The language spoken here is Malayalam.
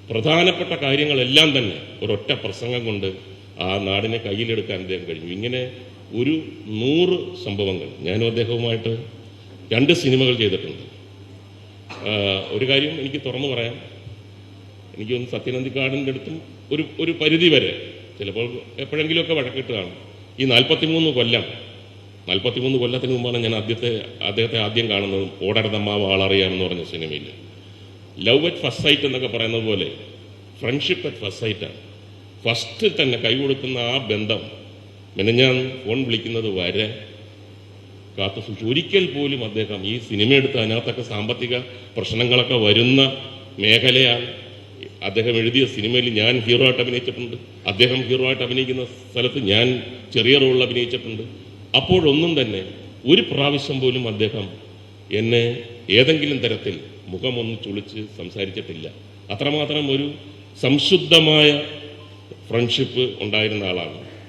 പ്രധാനപ്പെട്ട കാര്യങ്ങളെല്ലാം തന്നെ ഒരൊറ്റ പ്രസംഗം കൊണ്ട് ആ നാടിനെ കയ്യിലെടുക്കാൻ അദ്ദേഹം കഴിഞ്ഞു. ഇങ്ങനെ ഒരു 100 സംഭവങ്ങൾ. ഞാനും അദ്ദേഹവുമായിട്ട് 2 സിനിമകൾ ചെയ്തിട്ടുണ്ട്. ഒരു കാര്യം എനിക്ക് തുറന്നു പറയാം, എനിക്കൊന്ന് സത്യനന്ദിക്കാടിൻ്റെ അടുത്തും ഒരു പരിധി വരെ ചിലപ്പോൾ എപ്പോഴെങ്കിലുമൊക്കെ വഴക്കിട്ട് കാണും. ഈ 43 കൊല്ലത്തിന് മുമ്പാണ് ഞാൻ അദ്ദേഹത്തെ ആദ്യം കാണുന്നതും ഓടരുതമ്മാവ് ആളറിയാമെന്ന് പറഞ്ഞ സിനിമയിൽ. ലവ് അറ്റ് ഫസ്റ്റ് സൈറ്റ് എന്നൊക്കെ പറയുന്നത് പോലെ ഫ്രണ്ട്ഷിപ്പ് അറ്റ് ഫസ്റ്റ് സൈറ്റാണ്. ഫസ്റ്റ് തന്നെ കൈ കൊടുക്കുന്ന ആ ബന്ധം ഞാൻ ഫോൺ വിളിക്കുന്നത് വരെ കാത്തു സൂക്ഷിച്ചു. ഒരിക്കൽ പോലും അദ്ദേഹം ഈ സിനിമ എടുത്ത് അതിനകത്തൊക്കെ സാമ്പത്തിക പ്രശ്നങ്ങളൊക്കെ വരുന്ന മേഖലയാണ്. അദ്ദേഹം എഴുതിയ സിനിമയിൽ ഞാൻ ഹീറോ ആയിട്ട് അഭിനയിച്ചിട്ടുണ്ട്, അദ്ദേഹം ഹീറോ ആയിട്ട് അഭിനയിക്കുന്ന സ്ഥലത്ത് ഞാൻ ചെറിയ റോളിൽ അഭിനയിച്ചിട്ടുണ്ട്. അപ്പോഴൊന്നും തന്നെ ഒരു പ്രാവശ്യം പോലും അദ്ദേഹം എന്നെ ഏതെങ്കിലും തരത്തിൽ മുഖമൊന്ന് ചുളിച്ച് സംസാരിച്ചിട്ടില്ല. അത്രമാത്രം ഒരു സംശുദ്ധമായ ഫ്രണ്ട്ഷിപ്പ് ഉണ്ടായിരുന്ന ആളാണ്.